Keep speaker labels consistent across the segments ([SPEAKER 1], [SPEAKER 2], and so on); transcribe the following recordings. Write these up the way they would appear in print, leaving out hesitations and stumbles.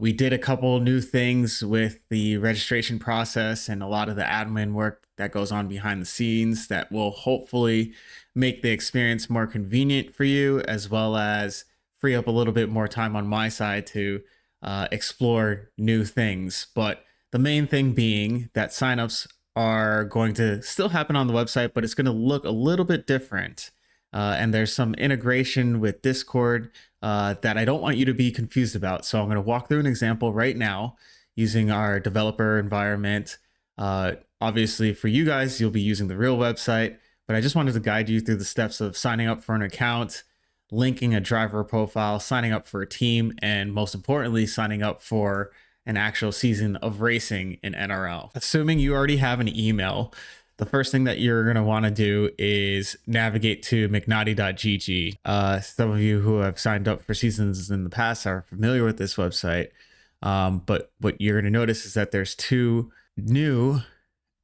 [SPEAKER 1] We did a couple new things with the registration process and a lot of the admin work that goes on behind the scenes that will hopefully make the experience more convenient for you, as well as free up a little bit more time on my side to explore new things. But the main thing being that signups are going to still happen on the website, but it's going to look a little bit different. And there's some integration with Discord that I don't want you to be confused about. So I'm going to walk through an example right now using our developer environment. Obviously, for you guys, you'll be using the real website, but I just wanted to guide you through the steps of signing up for an account, linking a driver profile, signing up for a team, and most importantly, signing up for an actual season of racing in NRL. Assuming you already have an email, the first thing that you're going to want to do is navigate to mcnaughty.gg. Some of you who have signed up for seasons in the past are familiar with this website. But what you're going to notice is that there's two new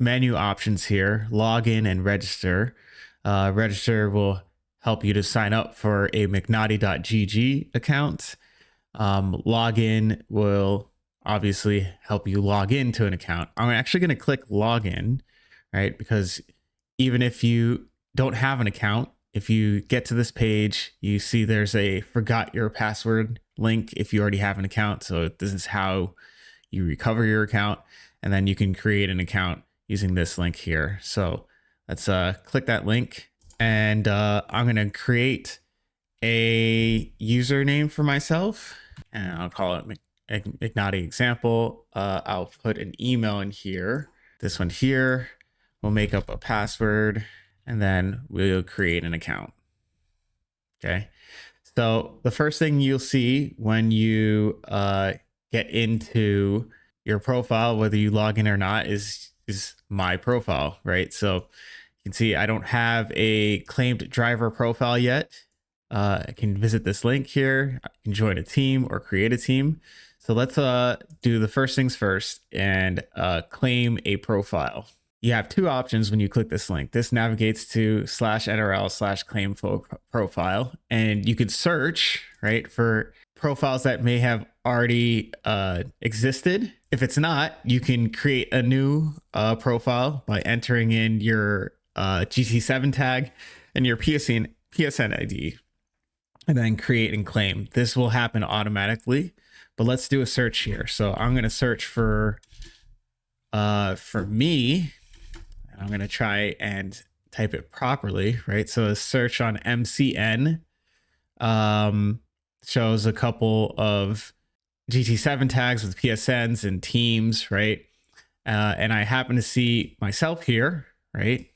[SPEAKER 1] menu options here: login and register. Register will help you to sign up for a mcnaughty.gg account. Login will obviously help you log into an account. I'm actually going to click login, right? Because even if you don't have an account, if you get to this page, you see there's a forgot your password link if you already have an account. So this is how you recover your account, and then you can create an account using this link here. So let's click that link, and I'm going to create a username for myself, and I'll call it McNaughty example. I'll put an email in here. This one here. We'll make up a password, and then we'll create an account. Okay. So the first thing you'll see when you get into your profile, whether you log in or not, is my profile, right? So you can see I don't have a claimed driver profile yet. I can visit this link here. I can join a team or create a team. So let's do the first things first and claim a profile. You have two options when you click this link. This navigates to /NRL/claim profile, and you could search, right, for profiles that may have already existed. If it's not, you can create a new profile by entering in your GT7 tag and your PSN ID, and then create and claim. This will happen automatically, but let's do a search here. So I'm going to search for me. I'm going to try and type it properly, right? So a search on MCN shows a couple of GT7 tags with PSNs and teams, right? And I happen to see myself here, right?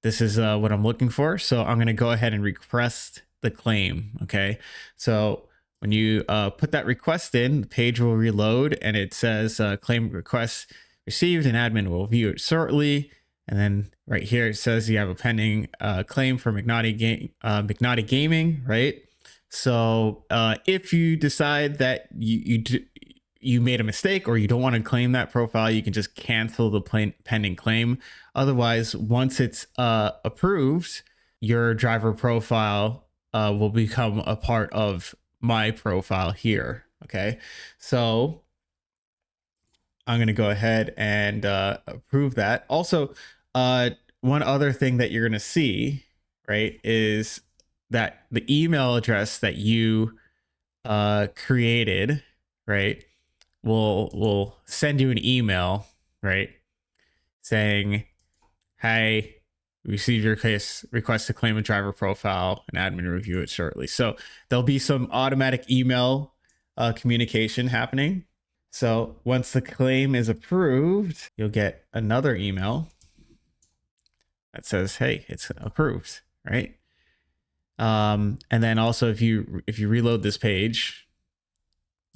[SPEAKER 1] This is what I'm looking for. So I'm going to go ahead and request the claim, okay? So when you put that request in, the page will reload, and it says claim request received, and admin will view it shortly. And then right here it says you have a pending claim for McNaughty Gaming, right? So if you decide that you made a mistake or you don't want to claim that profile, you can just cancel the pending claim. Otherwise, once it's approved, your driver profile will become a part of my profile here. Okay, so I'm going to go ahead and approve that. Also, one other thing that you're going to see, right, is that the email address that you created, right, will send you an email, right, saying, "Hey, receive your request to claim a driver profile, and admin review it shortly." So there'll be some automatic email communication happening. So once the claim is approved, you'll get another email that says, "Hey, it's approved," right? And then also if you reload this page,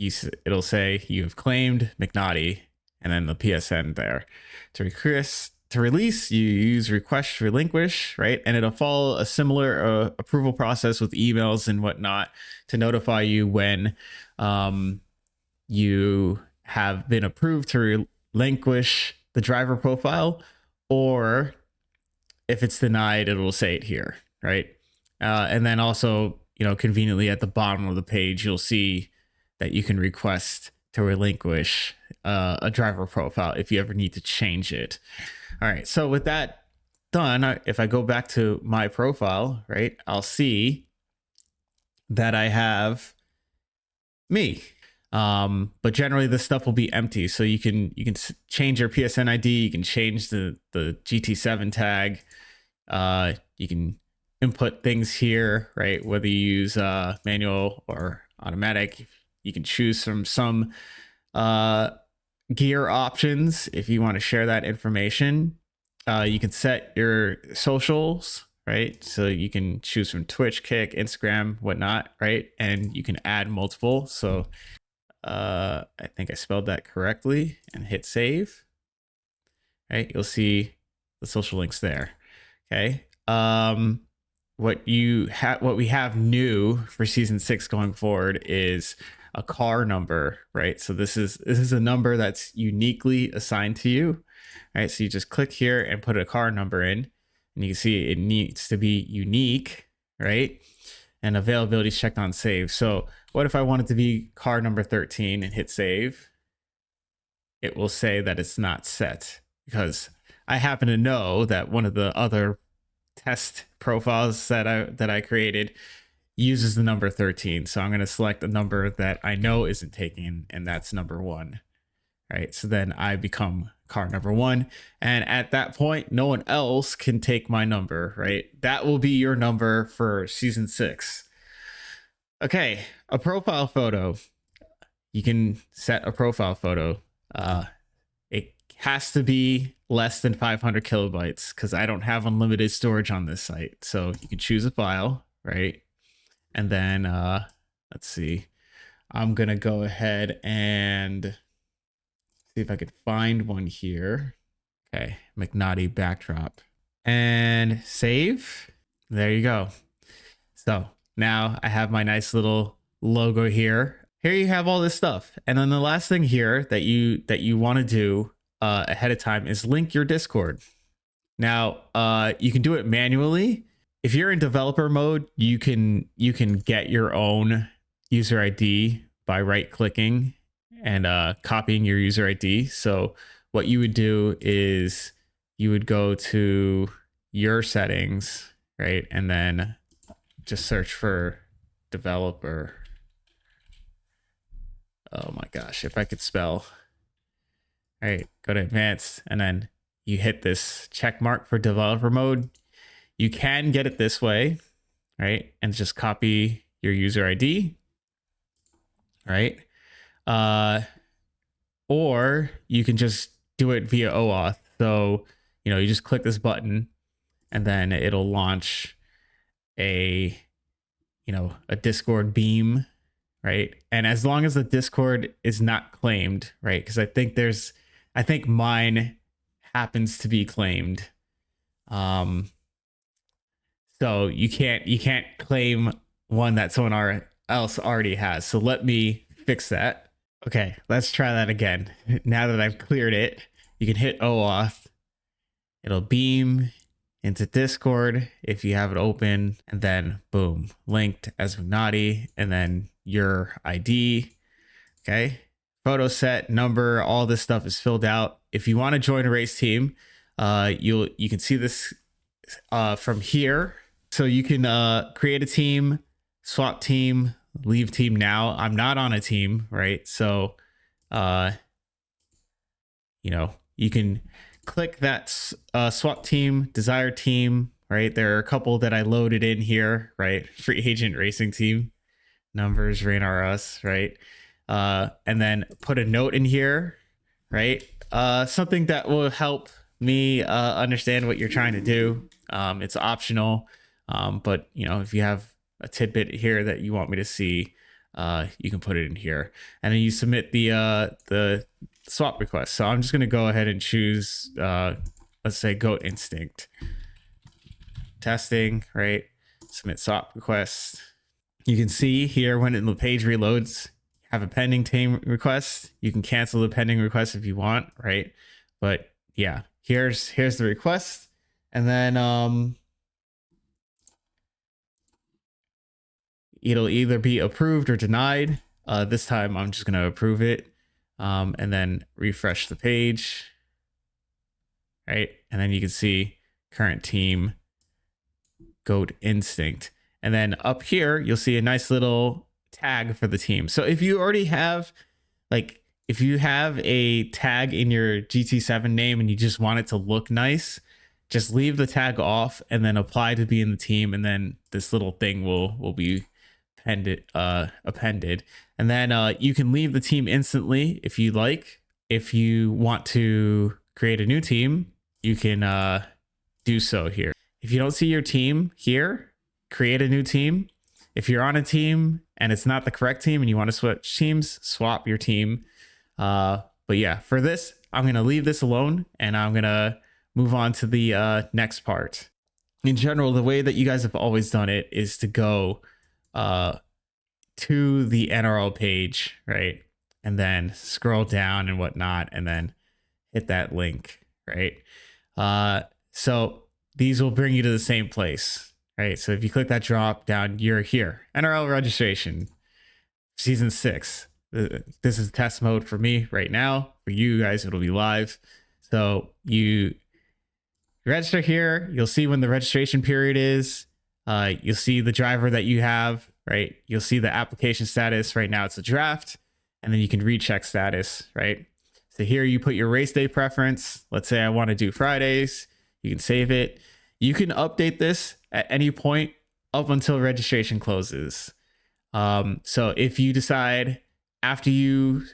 [SPEAKER 1] it'll say you have claimed McNaughty, and then the PSN there. To release, you use request relinquish, right? And it'll follow a similar approval process with emails and whatnot to notify you when you have been approved to relinquish the driver profile, or if it's denied, it'll say it here, right? And then also, conveniently at the bottom of the page, you'll see that you can request to relinquish a driver profile if you ever need to change it. All right, so with that done, if I go back to my profile, right, I'll see that I have me. But generally this stuff will be empty. So you can change your PSN ID, you can change the GT7 tag, you can input things here, right? Whether you use manual or automatic, you can choose from some gear options if you want to share that information. You can set your socials, right? So you can choose from Twitch, Kick, Instagram, whatnot, right? And you can add multiple. So I think I spelled that correctly, and hit save. Right, you'll see the social links there. Okay. What we have new for season 6 going forward is a car number, right? So this is a number that's uniquely assigned to you, right? So you just click here and put a car number in, and you can see it needs to be unique, right? And availability is checked on save. So what if I want it to be car number 13 and hit save? It will say that it's not set, because I happen to know that one of the other test profiles that I created uses the number 13. So I'm going to select a number that I know isn't taken, and that's number 1. Right? So then I become car number 1, and at that point no one else can take my number, right? That will be your number for season 6. Okay, a profile photo. You can set a profile photo. It has to be less than 500 kilobytes because I don't have unlimited storage on this site. So you can choose a file, right? And then let's see. I'm gonna go ahead and see if I could find one here. Okay, McNaughty backdrop. And save. There you go. So now I have my nice little logo here. Here you have all this stuff. And then the last thing here that you want to do ahead of time is link your Discord. Now, you can do it manually. If you're in developer mode, you can get your own user ID by right-clicking and copying your user ID. So what you would do is you would go to your settings, right? And then just search for developer. Oh my gosh, if I could spell. All right, go to advanced, and then you hit this check mark for developer mode. You can get it this way, right? And just copy your user ID, right? Or you can just do it via OAuth. So, you just click this button, and then it'll launch a Discord beam, right? And as long as the Discord is not claimed, right? Because I think mine happens to be claimed. So you can't claim one that someone else already has. So let me fix that. Okay, let's try that again. Now that I've cleared it, you can hit OAuth. It'll beam into Discord if you have it open, and then boom, linked as McNaughty, and then your ID. Okay, photo set, number, all this stuff is filled out. If you want to join a race team, you can see this from here. So you can create a team, swap team, leave team now. I'm not on a team, right? So you can click that swap team, desired team, right? There are a couple that I loaded in here, right? Free agent racing team, numbers, Rain R Us, right? And then put a note in here, right? Something that will help me understand what you're trying to do. It's optional, but if you have a tidbit here that you want me to see, you can put it in here, and then you submit the swap request. So I'm just going to go ahead and choose, let's say Goat Instinct testing, right? Submit swap request. You can see here when the page reloads, have a pending team request. You can cancel the pending request if you want, right? But yeah, here's the request, and then it'll either be approved or denied. This time I'm just going to approve it, and then refresh the page, right? And then you can see current team, Goat Instinct. And then up here, you'll see a nice little tag for the team. So if you already have, like, if you have a tag in your GT7 name and you just want it to look nice, just leave the tag off and then apply to be in the team, and then this little thing will be appended. And then you can leave the team instantly if you like. If you want to create a new team, you can do so here. If you don't see your team here, create a new team. If you're on a team and it's not the correct team and you want to switch teams, swap your team. But yeah, for this, I'm going to leave this alone and I'm going to move on to the next part. In general, the way that you guys have always done it is to go to the NRL page, right? And then scroll down and whatnot, and then hit that link, right? So these will bring you to the same place, right? So if you click that drop down, you're here. NRL registration, season 6. This is test mode for me right now. For you guys, it'll be live. So you register here. You'll see when the registration period is. You'll see the driver that you have, right? You'll see the application status. Right now it's a draft, and then you can recheck status, right? So here you put your race day preference. Let's say I want to do Fridays. You can save it. You can update this at any point up until registration closes. So if you decide after you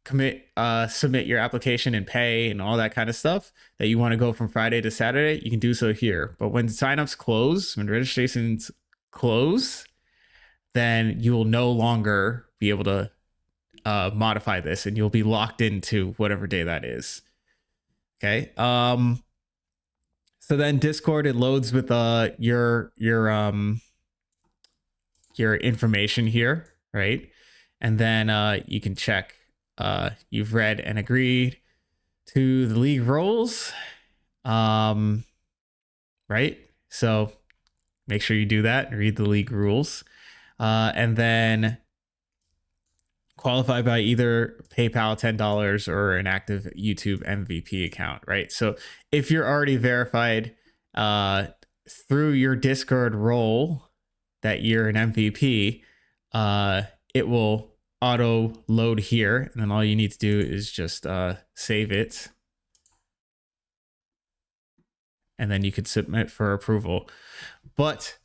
[SPEAKER 1] submit your application and pay and all that kind of stuff that you want to go from Friday to Saturday, you can do so here. But when signups close, when registrations close, then you will no longer be able to modify this, and you'll be locked into whatever day that is. Okay. So then Discord, it loads with your information here, right? And then you can check you've read and agreed to the league rules, right? So make sure you do that and read the league rules, and then qualify by either PayPal $10 or an active YouTube MVP account, right? So if you're already verified through your Discord role that you're an MVP, it will auto load here, and then all you need to do is just save it, and then you could submit for approval. But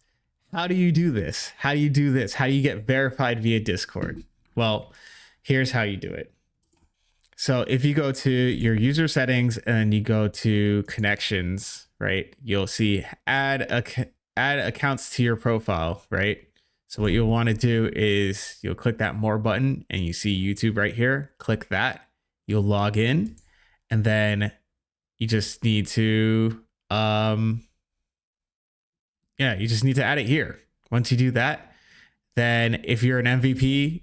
[SPEAKER 1] how do you do this? How do you get verified via Discord? Well, here's how you do it. So if you go to your user settings and you go to connections, right, you'll see add accounts to your profile, right? So what you'll want to do is you'll click that more button and you see YouTube right here. Click that. You'll log in, and then you just need to you just need to add it here. Once you do that, then if you're an MVP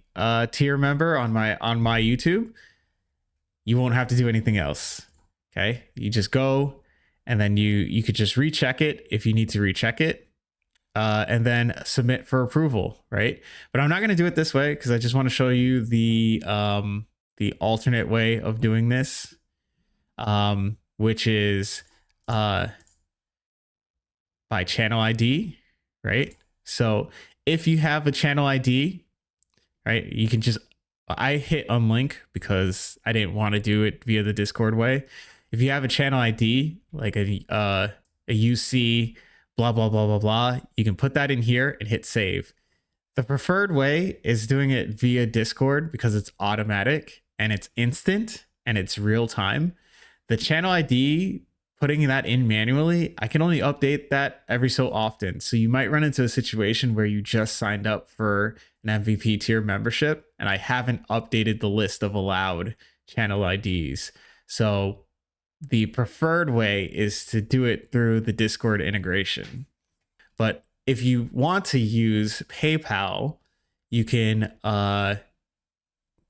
[SPEAKER 1] tier member on my YouTube, you won't have to do anything else. Okay? You just go, and then you could just recheck it if you need to recheck it. And then submit for approval, right? But I'm not going to do it this way because I just want to show you the alternate way of doing this, which is by channel ID, right? So if you have a channel ID, right, you can just, I hit unlink because I didn't want to do it via the Discord way. If you have a channel ID, like a UC, blah, blah, blah, blah, blah, you can put that in here and hit save. The preferred way is doing it via Discord because it's automatic and it's instant and it's real time. The channel ID, putting that in manually, I can only update that every so often. So you might run into a situation where you just signed up for an MVP tier membership and I haven't updated the list of allowed channel IDs. So the preferred way is to do it through the Discord integration. But if you want to use PayPal, you can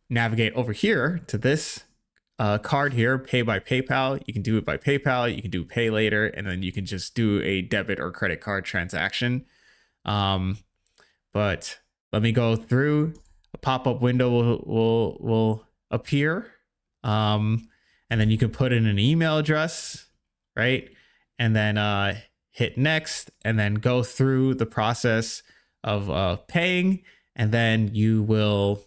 [SPEAKER 1] navigate over here to this card here, pay by PayPal. You can do it by PayPal. You can do pay later, and then you can just do a debit or credit card transaction. But let me go through a pop-up window will appear. And then you can put in an email address, right? And then hit next, and then go through the process of paying, and then you will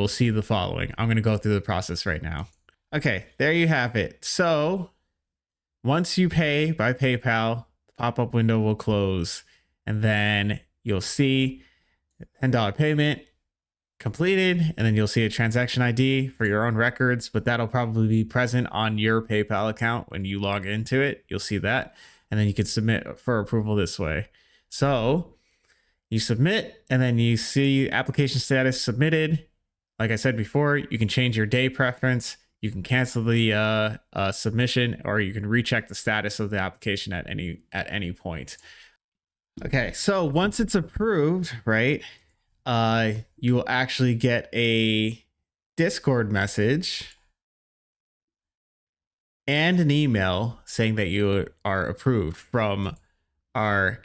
[SPEAKER 1] see the following. I'm going to go through the process right now. Okay, there you have it. So once you pay by PayPal, the pop-up window will close, and then you'll see $10 payment completed, and then you'll see a transaction ID for your own records, but that'll probably be present on your PayPal account when you log into it. You'll see that, and then you can submit for approval this way. So you submit, and then you see application status submitted. Like I said before, you can change your day preference. You can cancel the submission, or you can recheck the status of the application at any point. Okay, so once it's approved, right, you will actually get a Discord message and an email saying that you are approved from our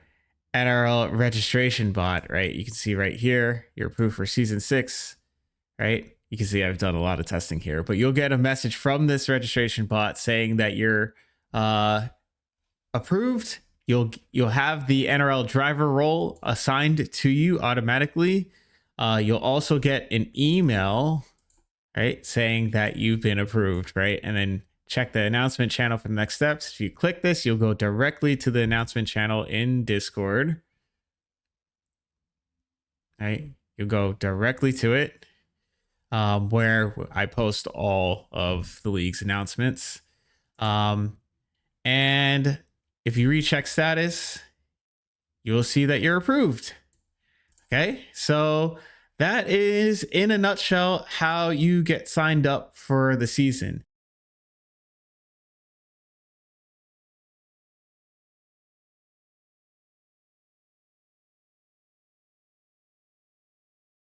[SPEAKER 1] NRL registration bot, right? You can see right here, you're approved for season 6, right? You can see I've done a lot of testing here, but you'll get a message from this registration bot saying that you're approved. You'll have the NRL driver role assigned to you automatically. You'll also get an email, right, saying that you've been approved, right? And then check the announcement channel for the next steps. If you click this, you'll go directly to the announcement channel in Discord. Right? You'll go directly to it, where I post all of the league's announcements. And if you recheck status, you'll see that you're approved. Okay, so that is, in a nutshell, how you get signed up for the season.